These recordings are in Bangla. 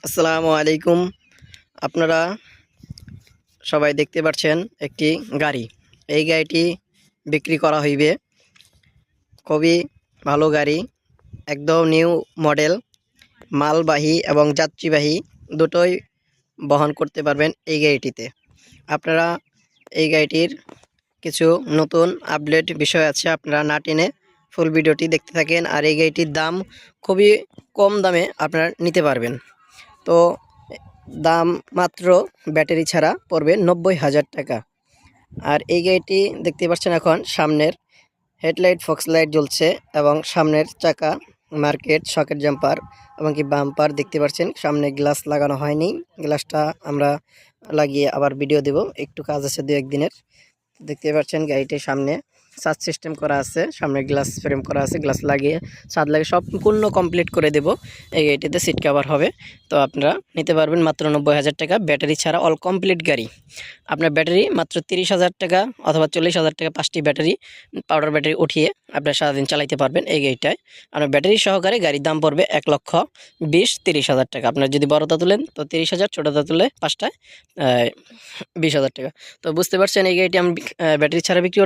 আসসালামু আলাইকুম। আপনারা সবাই দেখতে পাচ্ছেন একটি গাড়ি। এই গাড়িটি বিক্রি করা হইবে। খুবই ভালো গাড়ি, একদম নিউ মডেল, মালবাহী এবং যাত্রীবাহী দুটোই বহন করতে পারবেন এই গাড়িটিতে। আপনারা এই গাড়িটির কিছু নতুন আপডেট বিষয় আছে, আপনারা না টেনে ফুল ভিডিওটি দেখতে থাকেন। আর এই গাড়িটির দাম খুবই কম দামে আপনারা নিতে পারবেন। তো দাম মাত্র ব্যাটারি ছাড়া পড়বে 90,000 টাকা। আর এই গাড়িটি দেখতে পাচ্ছেন, এখন সামনের হেডলাইট ফক্স লাইট জ্বলছে এবং সামনের চাকা মার্কেট সকেট জাম্পার এবং কি বাম্পার দেখতে পাচ্ছেন। সামনে গ্লাস লাগানো হয়নি, গ্লাসটা আমরা লাগিয়ে আবার ভিডিও দেব, একটু কাজ আছে দু একদিনের। দেখতে পাচ্ছেন গাড়িটির সামনে সাজ সিস্টেম করা আছে, সামনে গ্লাস ফ্রেম করা আছে, গ্লাস লাগিয়ে ছাদ লাগিয়ে সম্পূর্ণ কমপ্লিট করে দেব। এই গাড়িটিতে সিট কভার হবে। তো আপনারা নিতে পারবেন মাত্র 90,000 টাকা, ব্যাটারি ছাড়া অল কমপ্লিট গাড়ি। আপনার ব্যাটারি মাত্র 30,000 টাকা অথবা 40,000 টাকা, 5টি ব্যাটারি পাউডার ব্যাটারি উঠিয়ে আপনারা সারাদিন চালাইতে পারবেন এই গাড়িটায়। আপনার ব্যাটারি সহকারে গাড়ির দাম পড়বে 1,20,30,000 টাকা। আপনার যদি বড়টা তুলেন তো 30,000, ছোটোটা তুলে 5টায় 20,000 টাকা। তো বুঝতে পারছেন এই গাড়িটি আমি ব্যাটারি ছাড়া বিক্রি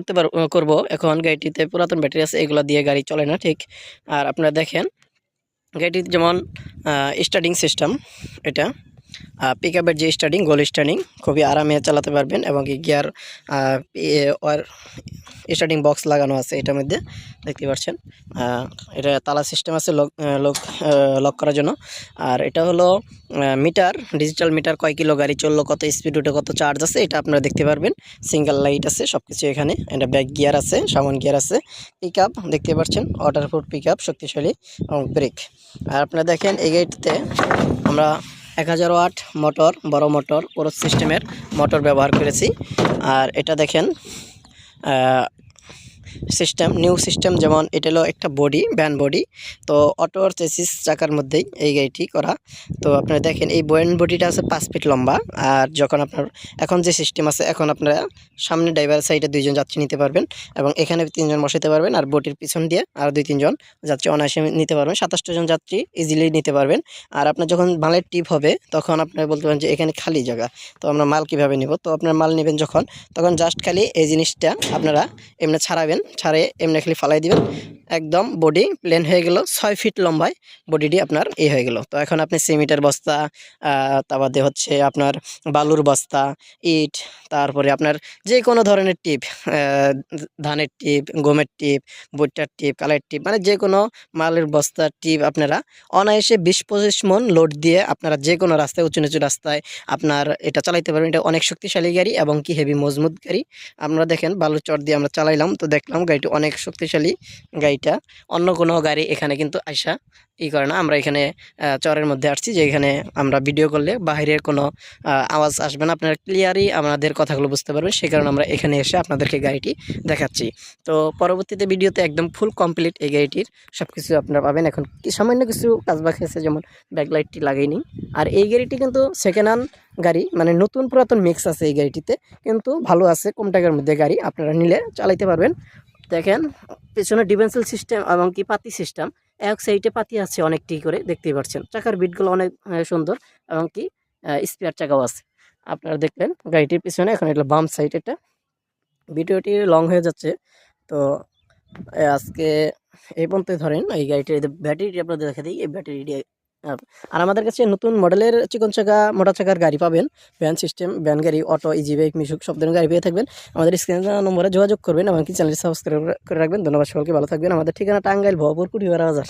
করবো। এখন গাড়িটিতে পুরাতন ব্যাটারি আছে, এগুলো দিয়ে গাড়ি চলে না ঠিক। আর আপনারা দেখেন গাড়িটি যেমন স্টার্টিং সিস্টেম, এটা পিক আপের যে স্টার্টিং, গোল স্টার্টিং খুবই আরামে চালাতে পারবেন এবং গিয়ার আর স্টার্টিং বক্স লাগানো আছে এটার মধ্যে দেখতে পাচ্ছেন। এটা তালা সিস্টেম আছে লক করার জন্য। আর এটা হলো মিটার, ডিজিটাল মিটার, কয় কিলো গাড়ি চললো, কত স্পিড উঠে, কত চার্জ আছে, এটা আপনারা দেখতে পারবেন। সিঙ্গেল লাইট আছে সব কিছু এখানে। এটা ব্যাক গিয়ার আছে, সামন গিয়ার আছে, পিক আপ দেখতে পাচ্ছেন, ওয়াটারপ্রুফ পিক আপ, শক্তিশালী এবং ব্রেক। আর আপনারা দেখেন এই গাড়িটিতে আমরা 1000 ওয়াট মোটর, বড় মোটর, পুরো সিস্টেমের মোটর ব্যবহার করেছি। আর এটা দেখেন সিস্টেম, নিউ সিস্টেম, যেমন এটা হলো একটা বডি, ভ্যান বডি। তো অটো আর চেসিস চাকার মধ্যেই এই গাড়িটি করা। তো আপনারা দেখেন এই ভ্যান বডিটা আছে 5 ফিট লম্বা। আর যখন আপনার এখন যে সিস্টেম আছে, এখন আপনারা সামনে ড্রাইভার সাইডে 2জন যাত্রী নিতে পারবেন এবং এখানে 3জন বসাতে পারবেন। আর বডির পিছন দিয়ে আর 2-3জন যাত্রী অনায়াসে নিতে পারবেন, 27 জন যাত্রী ইজিলি নিতে পারবেন। আর আপনার যখন মালের টিপ হবে তখন আপনারা বলতে পারেন যে এখানে খালি জায়গা, তো আমরা মাল কিভাবে নেব। তো আপনার মাল নেবেন যখন, তখন জাস্ট খালি এই জিনিসটা আপনারা এমনি ছাড়াবেন, ছাড়ে এমনি খালি ফালাই দিবেন, একদম বডি প্লেন হয়ে গেল। 6 ফিট লম্বায় বডিটি আপনার হয়ে গেল। তো এখন আপনি সিমেন্টের বস্তা, তা বাদে হচ্ছে আপনার বালুর বস্তা, ইট, তারপরে আপনার যে কোনো ধরনের টিপ, ধানের টিপ, গমের টিপ, ভুট্টার টিপ, কালের টিপ, মানে যে কোনো মালের বস্তার টিপ আপনারা অনায়াসে 20-25 মন লোড দিয়ে আপনারা যে কোনো রাস্তায়, উঁচু নিচু রাস্তায় আপনার এটা চালাইতে পারবেন। এটা অনেক শক্তিশালী গাড়ি এবং কি হেভি মজবুত গাড়ি। আমরা দেখেন বালুর চর দিয়ে আমরা চালাইলাম, তো দেখলাম গাড়িটি অনেক শক্তিশালী। গাড়িটা অন্য কোনো গাড়ি এখানে কিন্তু আইসা করে না। আমরা এখানে চরের মধ্যে আসছি, যে এখানে আমরা ভিডিও করলে বাহিরের কোনো আওয়াজ আসবে না, আপনারা ক্লিয়ারই আমাদের কথাগুলো বুঝতে পারবেন। সেই কারণে আমরা এখানে এসে আপনাদেরকে গাড়িটি দেখাচ্ছি। তো পরবর্তীতে ভিডিওতে একদম ফুল কমপ্লিট এই গাড়িটির সব কিছু আপনারা পাবেন। এখন সামান্য কিছু কাজ বাকি আছে, যেমন ব্যাকলাইটটি লাগাইনি। আর এই গাড়িটি কিন্তু সেকেন্ড হ্যান্ড গাড়ি, মানে নতুন পুরাতন মিক্স আছে এই গাড়িটিতে, কিন্তু ভালো আছে, কম টাকার মধ্যে গাড়ি, আপনারা নিলে চালাইতে পারবেন। দেখেন পেছনে ডিফেন্সিয়াল সিস্টেম এবং কি পাতি সিস্টেম, এক সাইডে পাতি আছে অনেকটি করে দেখতেই পাচ্ছেন। চাকার বিটগুলো অনেক সুন্দর এবং কি স্পেয়ার চাকাও আছে। আপনারা দেখলেন গাড়িটির পিছনে। এখন এটা বাম সাইড। এটা ভিডিওটি লং হয়ে যাচ্ছে, তো আজকে এই পর্যন্ত ধরেন। এই গাড়িটির ব্যাটারিটি আপনাদের দেখা দিই, এই ব্যাটারিটি। আর আমাদের কাছে নতুন মডেলের চিকন চাকা, মোটা চাকার গাড়ি পাবেন, ভ্যান সিস্টেম, ভ্যান গাড়ি, অটো, ইজি বাইক, মিশুক সব ধরনের গাড়ি পেয়ে থাকবেন। আমাদের স্ক্রিনে নম্বরে যোগাযোগ করবেন এবং কি চ্যানেলটি সাবস্ক্রাইব করে রাখবেন। ধন্যবাদ সকলকে, ভালো থাকবেন। আমাদের ঠিকানা টাঙ্গাইল ভবপুর কুড়িবার বাজার।